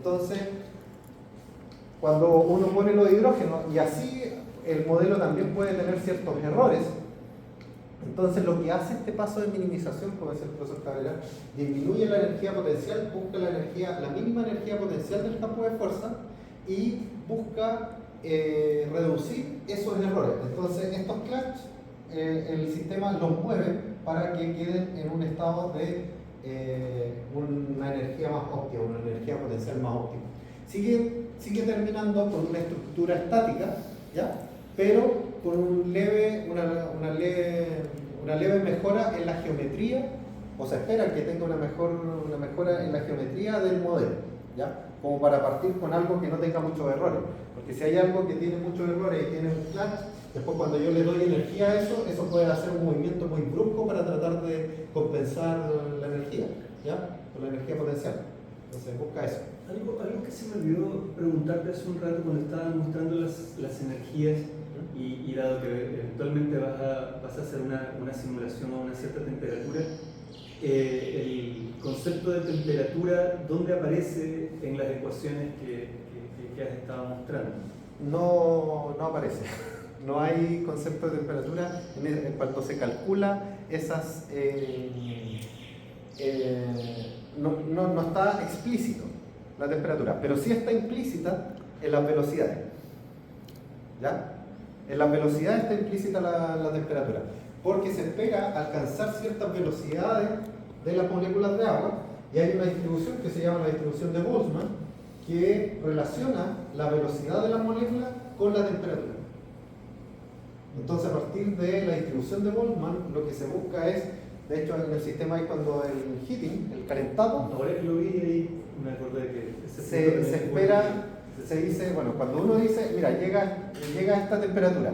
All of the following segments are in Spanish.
Entonces, cuando uno pone los hidrógenos, y así el modelo también puede tener ciertos errores, entonces lo que hace este paso de minimización, como decía el profesor Cabrera, disminuye la energía potencial, busca la mínima energía potencial del campo de fuerza y busca reducir esos errores. Entonces estos clutch el sistema los mueve para que queden en un estado de una energía más óptima, una energía potencial más óptima. Sigue terminando con una estructura estática, ¿ya? Pero con una leve mejora en la geometría, o se espera que tenga una mejora en la geometría del modelo, ¿ya? Como para partir con algo que no tenga muchos errores, porque si hay algo que tiene muchos errores y tiene un clutch, después cuando yo le doy energía a eso puede hacer un movimiento muy brusco para tratar de compensar la energía, ¿ya? Con la energía potencial. Entonces busca eso. Algo que se me olvidó preguntarte hace un rato cuando estaban mostrando las energías y dado que eventualmente vas a hacer una simulación a una cierta temperatura, el concepto de temperatura, ¿dónde aparece en las ecuaciones que has estado mostrando? No aparece. No hay concepto de temperatura cuando se calcula esas... no está explícito la temperatura, pero sí está implícita en las velocidades. ¿Ya? En las velocidades está implícita la temperatura, porque se espera alcanzar ciertas velocidades de las moléculas de agua, y hay una distribución que se llama la distribución de Boltzmann, que relaciona la velocidad de la molécula con la temperatura. Entonces, a partir de la distribución de Boltzmann, lo que se busca es, de hecho, en el sistema hay cuando el heating, el calentado, ahora que lo vi ahí, me acordé que se espera, se dice, bueno, cuando uno dice, mira, llega a esta temperatura,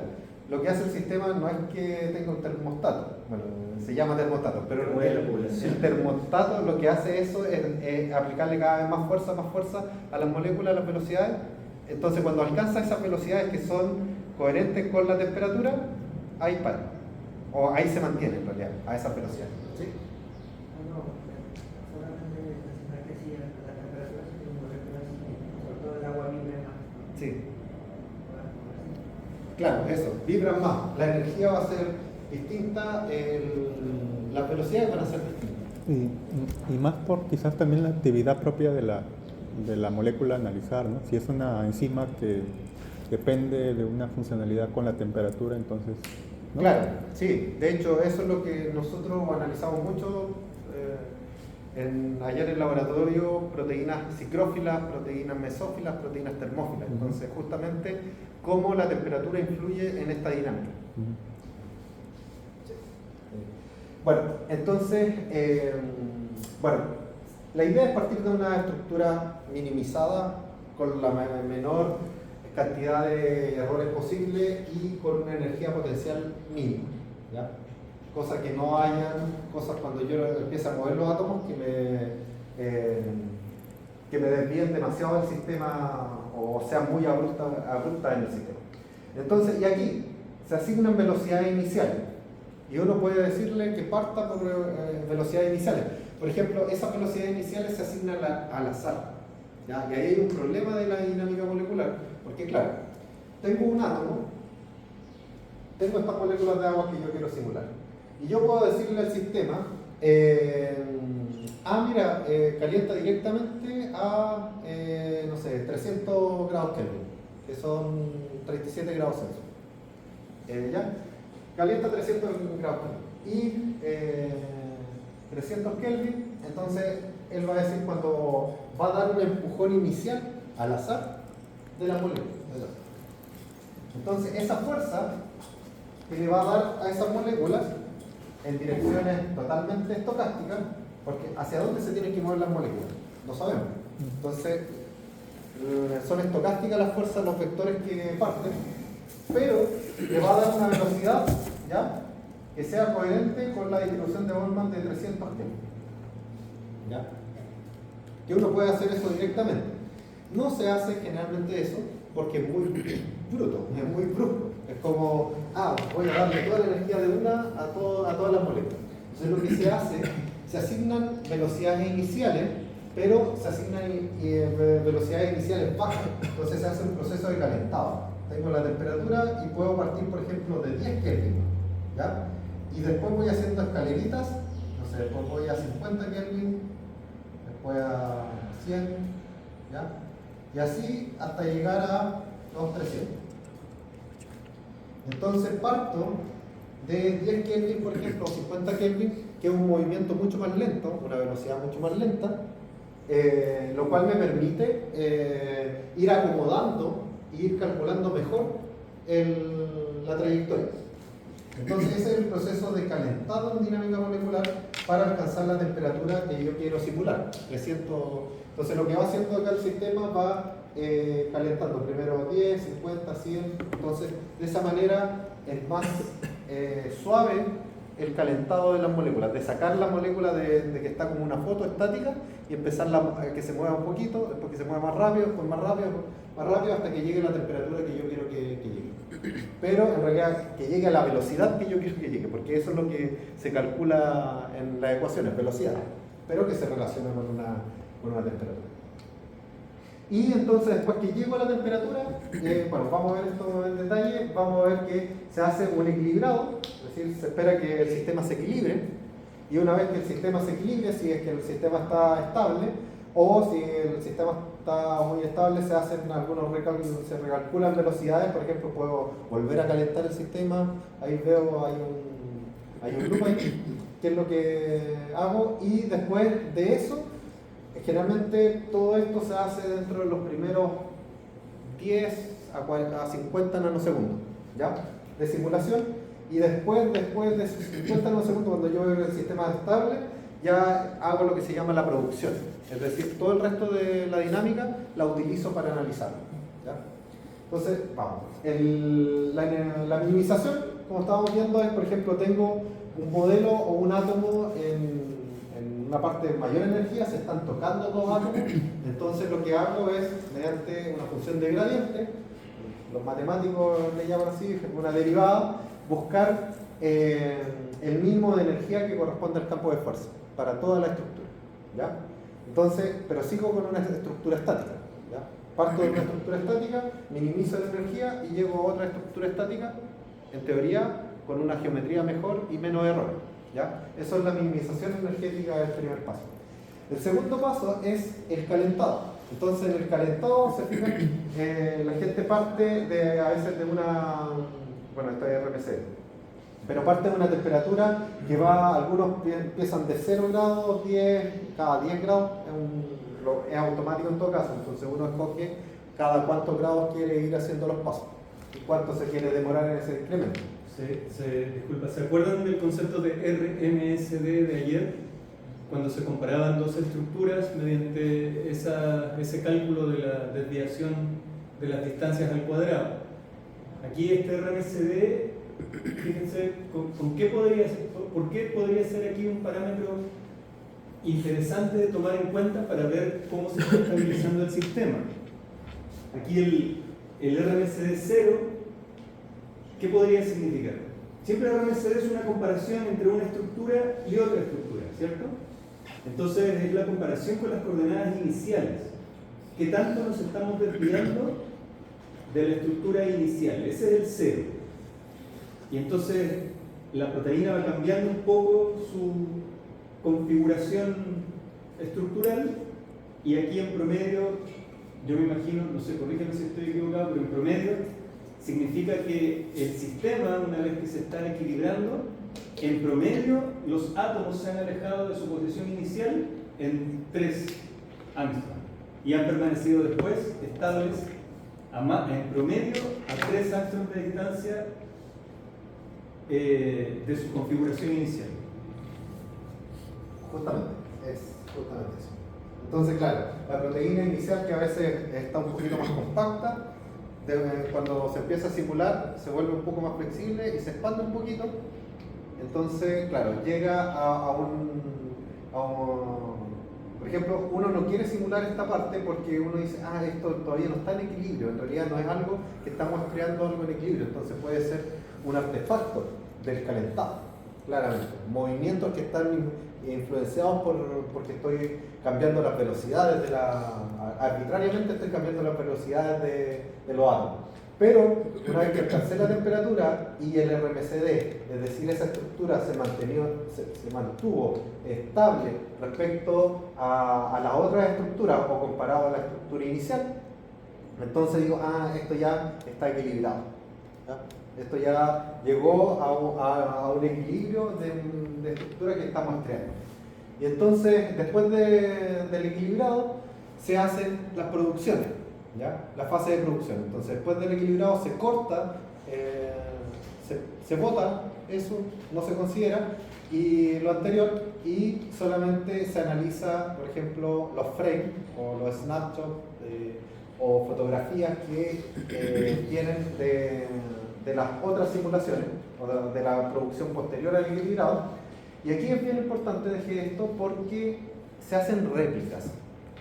lo que hace el sistema no es que tenga un termostato, bueno, se llama termostato, pero el termostato lo que hace eso es aplicarle cada vez más fuerza a las moléculas, a las velocidades. Entonces, cuando alcanza esas velocidades que son coherentes con la temperatura, ahí para, o ahí se mantiene en realidad, a esas velocidades. ¿Sí? Sí. Claro, eso, vibran más, la energía va a ser distinta, las velocidades van a ser distintas. Y más por quizás también la actividad propia de la molécula a analizar, ¿no? Si es una enzima que depende de una funcionalidad con la temperatura, entonces... ¿no? Claro, sí, de hecho eso es lo que nosotros analizamos mucho allá en el laboratorio, proteínas psicrófilas, proteínas mesófilas, proteínas termófilas. Entonces, justamente, cómo la temperatura influye en esta dinámica. Sí. Bueno, entonces, la idea es partir de una estructura minimizada con la menor cantidad de errores posible y con una energía potencial mínima, ¿ya? Cosa que no hayan cosas cuando yo empiece a mover los átomos que me desvíen demasiado del sistema o sean muy abruptas en el sistema. Entonces, y aquí se asignan velocidades iniciales y uno puede decirle que parta por velocidades iniciales. Por ejemplo, esas velocidades iniciales se asignan al azar, ¿ya? Y ahí hay un problema de la dinámica molecular, porque claro, tengo un átomo, tengo estas moléculas de agua que yo quiero simular. Y yo puedo decirle al sistema, mira, calienta directamente a, no sé, 300 grados Kelvin, que son 37 grados Celsius. ¿Ya? Calienta 300 grados Kelvin. Y 300 Kelvin, entonces él va a decir cuando va a dar un empujón inicial al azar de la molécula. Entonces esa fuerza que le va a dar a esas moléculas en direcciones totalmente estocásticas, porque hacia dónde se tienen que mover las moléculas, no sabemos. Entonces, son estocásticas las fuerzas, los vectores que parten, pero le va a dar una velocidad, ¿ya?, que sea coherente con la distribución de Boltzmann de 300 Kelvin. ¿Ya? Que uno puede hacer eso directamente. No se hace generalmente eso porque es muy bruto, es muy brusco. Es como, voy a darle toda la energía de una a todas las moléculas. Entonces lo que se hace, se asignan velocidades iniciales, pero se asignan velocidades iniciales bajas, entonces se hace un proceso de calentado. Tengo la temperatura y puedo partir, por ejemplo, de 10 Kelvin, ¿ya? Y después voy haciendo escaleritas, no sé, después voy a 50 Kelvin, después a 100, ¿ya? Y así hasta llegar a los 300. Entonces parto de 10 Kelvin, por ejemplo, o 50 Kelvin, que es un movimiento mucho más lento, una velocidad mucho más lenta, lo cual me permite ir acomodando e ir calculando mejor la trayectoria. Entonces ese es el proceso de calentado en dinámica molecular para alcanzar la temperatura que yo quiero simular. 300. Entonces lo que va haciendo acá el sistema va calentando primero 10, 50, 100. Entonces de esa manera es más suave el calentado de las moléculas, de sacar la molécula de que está como una foto estática y empezar a que se mueva un poquito, después que se mueva más rápido, después más rápido hasta que llegue a la temperatura que yo quiero que llegue. Pero en realidad que llegue a la velocidad que yo quiero que llegue, porque eso es lo que se calcula en las ecuaciones, velocidad, pero que se relaciona con una temperatura. Y entonces después que llego a la temperatura, bueno, vamos a ver esto en detalle, vamos a ver que se hace un equilibrado, es decir, se espera que el sistema se equilibre, y una vez que el sistema se equilibre, si es que el sistema está estable, o si el sistema está muy estable, se hacen algunos recálculos, se recalculan velocidades, por ejemplo, puedo volver a calentar el sistema, ahí veo, hay un loop ahí, que es lo que hago, y después de eso, generalmente todo esto se hace dentro de los primeros 10 a 50 nanosegundos, ¿ya? De simulación, y después de esos 50 nanosegundos, cuando yo veo que el sistema es estable, ya hago lo que se llama la producción, es decir, todo el resto de la dinámica la utilizo para analizarlo, ¿ya? Entonces, vamos, la minimización, como estábamos viendo, es, por ejemplo, tengo un modelo o un átomo en una parte de mayor energía, se están tocando dos átomos, entonces lo que hago es, mediante una función de gradiente, los matemáticos le llaman así, una derivada, buscar el mínimo de energía que corresponde al campo de fuerza para toda la estructura, ¿ya? Entonces, pero sigo con una estructura estática, ¿ya? Parto de una estructura estática, minimizo la energía y llego a otra estructura estática, en teoría, con una geometría mejor y menos errores, ¿ya? Eso es la minimización energética del primer paso. El segundo paso es el calentado. Entonces, en el calentado, se fijan, la gente parte a veces de una, bueno, esto es RMC, pero parte de una temperatura que va, algunos empiezan de 0 grados, 10, cada 10 grados, es automático en todo caso, entonces uno escoge cada cuántos grados quiere ir haciendo los pasos y cuánto se quiere demorar en ese incremento. Disculpa, ¿se acuerdan del concepto de RMSD de ayer? Cuando se comparaban dos estructuras mediante ese cálculo de la desviación de las distancias al cuadrado. Aquí este RMSD, fíjense, ¿por qué podría ser aquí un parámetro interesante de tomar en cuenta para ver cómo se está estabilizando el sistema? Aquí el RMSD 0, ¿qué podría significar? Siempre el RMSD es una comparación entre una estructura y otra estructura, ¿cierto? Entonces es la comparación con las coordenadas iniciales. ¿Qué tanto nos estamos desviando de la estructura inicial? Ese es el 0. Y entonces la proteína va cambiando un poco su configuración estructural, y aquí en promedio, yo me imagino, no sé, corrígeme si estoy equivocado, pero en promedio significa que el sistema, una vez que se está equilibrando, en promedio los átomos se han alejado de su posición inicial en 3 Angstrom y han permanecido después estables en promedio a 3 Angstrom de distancia de su configuración inicial. Justamente, es justamente eso. Entonces, claro, la proteína inicial, que a veces está un poquito más compacta, cuando se empieza a simular se vuelve un poco más flexible y se expande un poquito. Entonces, claro, llega a un por ejemplo, uno no quiere simular esta parte porque uno dice, esto todavía no está en equilibrio, en realidad no es algo que estamos creando algo en equilibrio, entonces puede ser un artefacto del calentado, claramente, movimientos que están influenciados porque estoy cambiando las velocidades arbitrariamente estoy cambiando las velocidades de los átomos. Pero una vez que alcancé la temperatura y el RMCD, es decir, esa estructura se mantuvo estable respecto a las otras estructuras o comparado a la estructura inicial, entonces digo, esto ya está equilibrado. ¿Ya? Esto ya llegó a un equilibrio de estructura que está muestreando. Y entonces, después del equilibrado, se hacen las producciones. ¿Ya? La fase de producción. Entonces, después del equilibrado se corta, se bota, eso no se considera, y lo anterior, y solamente se analiza, por ejemplo, los frames o los snapshots o fotografías que vienen de las otras simulaciones o de la producción posterior al equilibrado. Y aquí es bien importante dejar esto porque se hacen réplicas.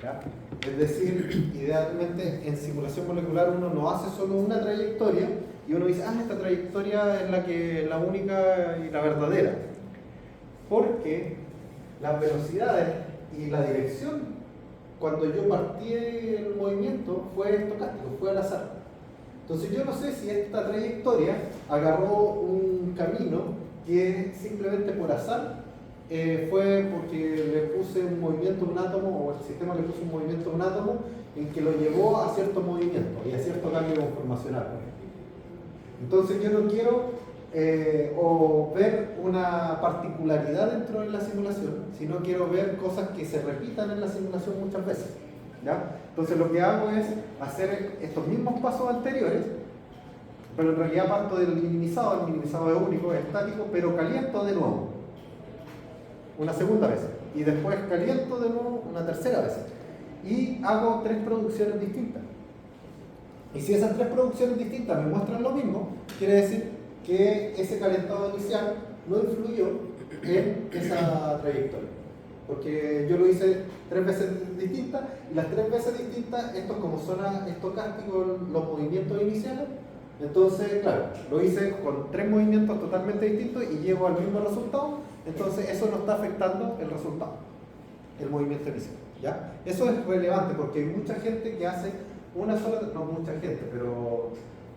¿Ya? Es decir, idealmente en simulación molecular uno no hace solo una trayectoria y uno dice, esta trayectoria es la única y la verdadera. Porque las velocidades y la dirección, cuando yo partí el movimiento, fue estocástico, fue al azar. Entonces yo no sé si esta trayectoria agarró un camino que simplemente por azar fue porque le puse un movimiento a un átomo, o el sistema le puso un movimiento a un átomo en que lo llevó a cierto movimiento y a cierto cambio conformacional. Entonces yo no quiero o ver una particularidad dentro de la simulación, sino quiero ver cosas que se repitan en la simulación muchas veces. ¿Ya? Entonces lo que hago es hacer estos mismos pasos anteriores, pero en realidad parto del minimizado. El minimizado es único, es estático, pero caliento de nuevo una segunda vez, y después caliento de nuevo una tercera vez, y hago 3 producciones distintas. Y si esas 3 producciones distintas me muestran lo mismo, quiere decir que ese calentado inicial no influyó en esa trayectoria, porque yo lo hice 3 veces distintas, y las 3 veces distintas, estos como son estocásticos los movimientos iniciales, entonces claro, lo hice con 3 movimientos totalmente distintos y llego al mismo resultado. Entonces eso no está afectando el resultado, el movimiento inicial. ¿Ya? Eso es relevante porque hay mucha gente que hace una sola, no mucha gente, pero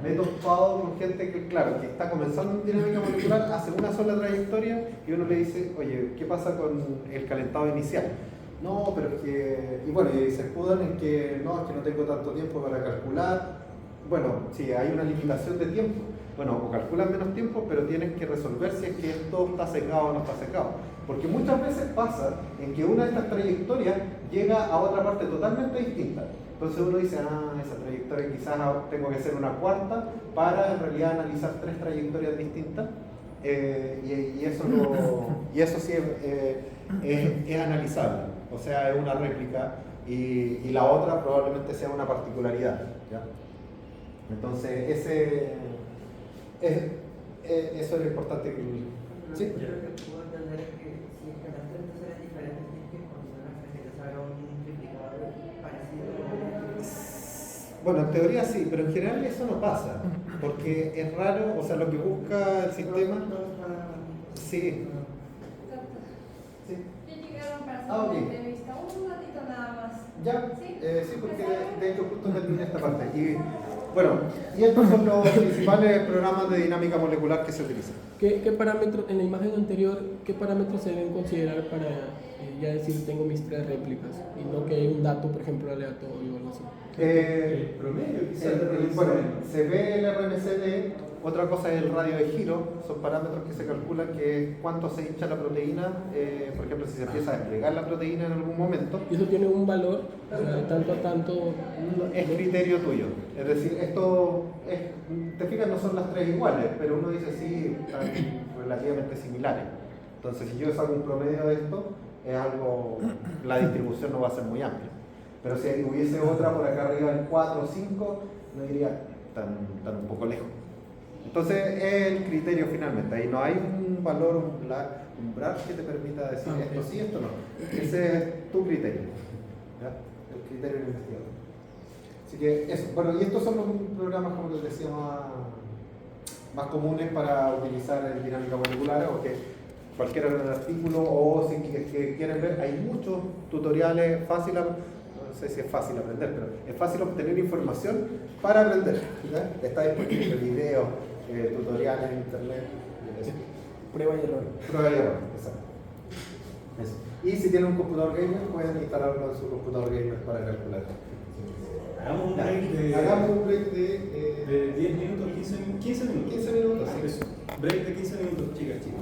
me he topado con gente que, claro, que está comenzando en dinámica molecular, hace una sola trayectoria y uno le dice, oye, ¿qué pasa con el calentado inicial? No, pero es que, y bueno, y se escudan en que no, es que no tengo tanto tiempo para calcular. Bueno, sí, hay una limitación de tiempo. Bueno, o calculan menos tiempo, pero tienes que resolver si es que esto está secado o no está secado. Porque muchas veces pasa en que una de estas trayectorias llega a otra parte totalmente distinta. Entonces uno dice, esa trayectoria quizás tengo que hacer una cuarta para en realidad analizar 3 trayectorias distintas. Y eso sí es analizable. O sea, es una réplica y la otra probablemente sea una particularidad. ¿Ya? Entonces, eso es lo importante que... ¿Sí? Yo lo que puedo entender es que si es que las 3 series diferentes tienes que considerar que se haga un triplicado parecido. Bueno, en teoría sí, pero en general eso no pasa, porque es raro, o sea, lo que busca el sistema... Sí. Sí. Ya llegaron para hacer Ah, ok. una entrevista, un ratito nada más. ¿Ya? ¿Sí? Sí, porque de hecho justo terminé esta parte. Y bueno, y estos son los principales programas de dinámica molecular que se utilizan. ¿Qué parámetros, en la imagen anterior, qué parámetros se deben considerar para ya decir tengo mis 3 réplicas y no que hay un dato, por ejemplo, aleatorio o algo así? El promedio quizás de Bueno, producción. se ve el RMCD, otra cosa es el radio de giro, son parámetros que se calculan que es cuánto se hincha la proteína, por ejemplo, si se empieza a desplegar la proteína en algún momento. ¿Y eso tiene un valor? O sea, de tanto a tanto... Es criterio tuyo, es decir, esto te fijas, no son las 3 iguales, pero uno dice sí, están relativamente similares. Entonces, si yo saco un promedio de esto, es algo, la distribución no va a ser muy amplia. Pero si hubiese otra por acá arriba en 4 o 5, no diría tan un poco lejos. Entonces es el criterio finalmente, ahí no hay un valor umbral que te permita decir esto sí, esto no. Ese es tu criterio, ¿ya? El criterio del investigador. Así que eso, bueno, y estos son los programas, como les decía, más comunes para utilizar en dinámica molecular, o que cualquier artículo o si que quieren ver, hay muchos tutoriales fáciles, no sé si es fácil aprender, pero es fácil obtener información para aprender. ¿Ya? Está disponible videos, tutoriales en internet. Prueba y error. Prueba y error, exacto. Eso. Y si tienen un computador gamer, pueden instalarlo en su computador gamer para calcular. Hagamos un Ya. break de, Hagamos un break de 10 minutos, 15 minutos. 15 minutos. Eso. Break de 15 minutos, chicas, chicos.